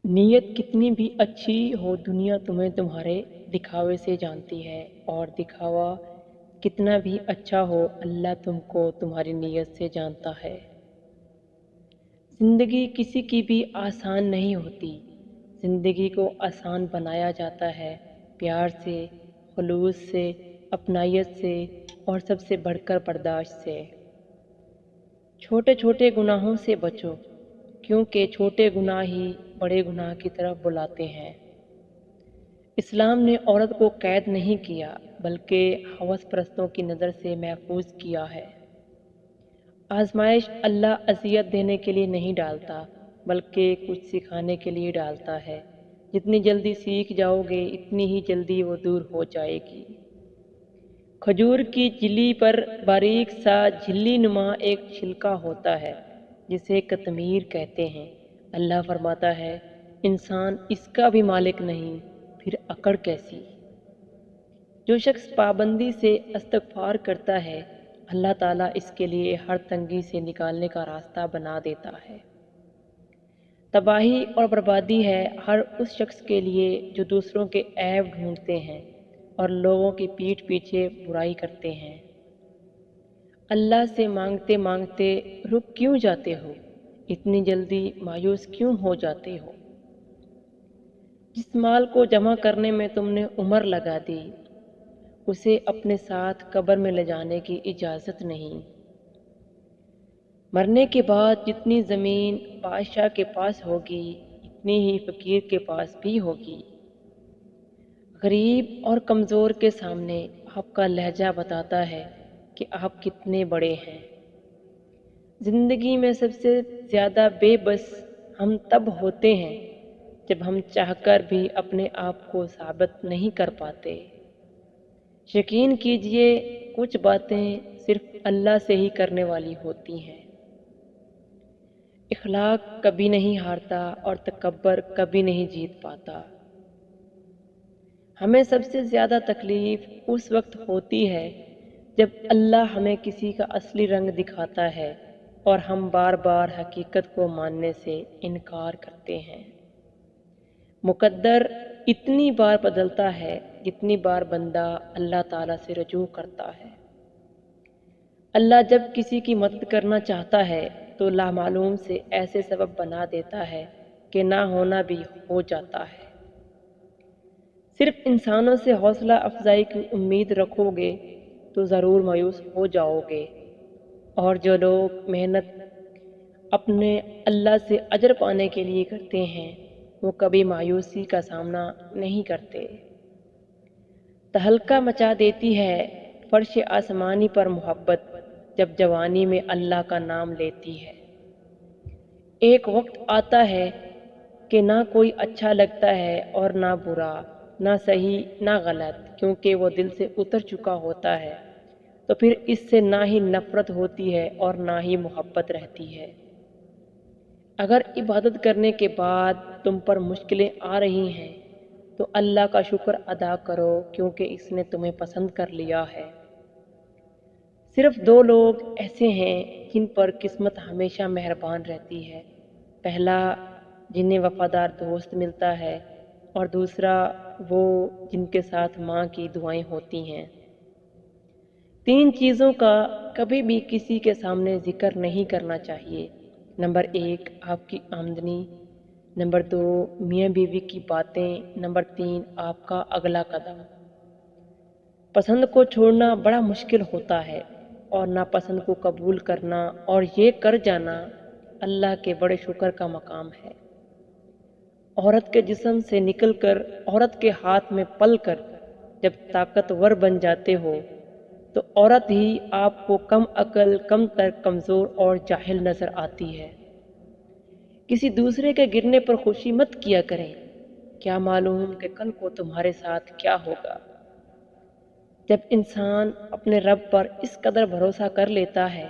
نیت کتنی بھی اچھی ہو دنیا تمہیں تمہارے دکھاوے سے جانتی ہے، اور دکھاوا کتنا بھی اچھا ہو اللہ تم کو تمہاری نیت سے جانتا ہے۔ زندگی کسی کی بھی آسان نہیں ہوتی۔ زندگی کو آسان بنایا جاتا ہے پیار سے، خلوص سے، اپنائیت سے، اور سب سے بڑھ کر برداشت سے۔ چھوٹے چھوٹے گناہوں سے بچو، کیونکہ چھوٹے گناہ ہی بڑے گناہ کی طرف بلاتے ہیں۔ اسلام نے عورت کو قید نہیں کیا، بلکہ ہوس پرستوں کی نظر سے محفوظ کیا ہے۔ آزمائش اللہ اذیت دینے کے لیے نہیں ڈالتا، بلکہ کچھ سکھانے کے لیے ڈالتا ہے۔ جتنی جلدی سیکھ جاؤ گے اتنی ہی جلدی وہ دور ہو جائے گی۔ کھجور کی جلی پر باریک سا جھلی نما ایک چھلکا ہوتا ہے جسے قطمیر کہتے ہیں۔ اللہ فرماتا ہے انسان اس کا بھی مالک نہیں، پھر اکڑ کیسی؟ جو شخص پابندی سے استغفار کرتا ہے اللہ تعالیٰ اس کے لیے ہر تنگی سے نکالنے کا راستہ بنا دیتا ہے۔ تباہی اور بربادی ہے ہر اس شخص کے لیے جو دوسروں کے عیب ڈھونڈتے ہیں اور لوگوں کی پیٹھ پیچھے برائی کرتے ہیں۔ اللہ سے مانگتے مانگتے رک کیوں جاتے ہو؟ اتنی جلدی مایوس کیوں ہو جاتے ہو؟ جس مال کو جمع کرنے میں تم نے عمر لگا دی، اسے اپنے ساتھ قبر میں لے جانے کی اجازت نہیں۔ مرنے کے بعد جتنی زمین بادشاہ کے پاس ہوگی اتنی ہی فقیر کے پاس بھی ہوگی۔ غریب اور کمزور کے سامنے آپ کا لہجہ بتاتا ہے کہ آپ کتنے بڑے ہیں۔ زندگی میں سب سے زیادہ بے بس ہم تب ہوتے ہیں جب ہم چاہ کر بھی اپنے آپ کو ثابت نہیں کر پاتے۔ یقین کیجئے کچھ باتیں صرف اللہ سے ہی کرنے والی ہوتی ہیں۔ اخلاق کبھی نہیں ہارتا اور تکبر کبھی نہیں جیت پاتا۔ ہمیں سب سے زیادہ تکلیف اس وقت ہوتی ہے جب اللہ ہمیں کسی کا اصلی رنگ دکھاتا ہے اور ہم بار بار حقیقت کو ماننے سے انکار کرتے ہیں۔ مقدر اتنی بار بدلتا ہے جتنی بار بندہ اللہ تعالیٰ سے رجوع کرتا ہے۔ اللہ جب کسی کی مدد کرنا چاہتا ہے تو لامعلوم سے ایسے سبب بنا دیتا ہے کہ نہ ہونا بھی ہو جاتا ہے۔ صرف انسانوں سے حوصلہ افزائی کی امید رکھو گے تو ضرور مایوس ہو جاؤ گے، اور جو لوگ محنت اپنے اللہ سے اجر پانے کے لیے کرتے ہیں وہ کبھی مایوسی کا سامنا نہیں کرتے۔ تہلکہ مچا دیتی ہے فرش آسمانی پر محبت جب جوانی میں اللہ کا نام لیتی ہے۔ ایک وقت آتا ہے کہ نہ کوئی اچھا لگتا ہے اور نہ برا، نہ صحیح نہ غلط، کیونکہ وہ دل سے اتر چکا ہوتا ہے، تو پھر اس سے نہ ہی نفرت ہوتی ہے اور نہ ہی محبت رہتی ہے۔ اگر عبادت کرنے کے بعد تم پر مشکلیں آ رہی ہیں تو اللہ کا شکر ادا کرو، کیونکہ اس نے تمہیں پسند کر لیا ہے۔ صرف دو لوگ ایسے ہیں جن پر قسمت ہمیشہ مہربان رہتی ہے، پہلا جنہیں وفادار دوست ملتا ہے، اور دوسرا وہ جن کے ساتھ ماں کی دعائیں ہوتی ہیں۔ تین چیزوں کا کبھی بھی کسی کے سامنے ذکر نہیں کرنا چاہیے۔ نمبر 1 آپ کی آمدنی، نمبر 2 میاں بیوی کی باتیں، نمبر 3 آپ کا اگلا قدم۔ پسند کو چھوڑنا بڑا مشکل ہوتا ہے، اور ناپسند کو قبول کرنا اور یہ کر جانا اللہ کے بڑے شکر کا مقام ہے۔ عورت کے جسم سے نکل کر عورت کے ہاتھ میں پل کر جب طاقتور بن جاتے ہو تو عورت ہی آپ کو کم عقل، کم تر، کمزور اور جاہل نظر آتی ہے۔ کسی دوسرے کے گرنے پر خوشی مت کیا کریں، کیا معلوم کہ کل کو تمہارے ساتھ کیا ہوگا۔ جب انسان اپنے رب پر اس قدر بھروسہ کر لیتا ہے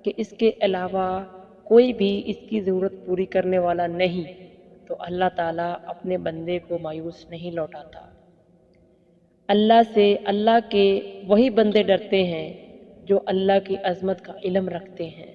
کہ اس کے علاوہ کوئی بھی اس کی ضرورت پوری کرنے والا نہیں، تو اللہ تعالیٰ اپنے بندے کو مایوس نہیں لوٹاتا۔ اللہ سے اللہ کے وہی بندے ڈرتے ہیں جو اللہ کی عظمت کا علم رکھتے ہیں۔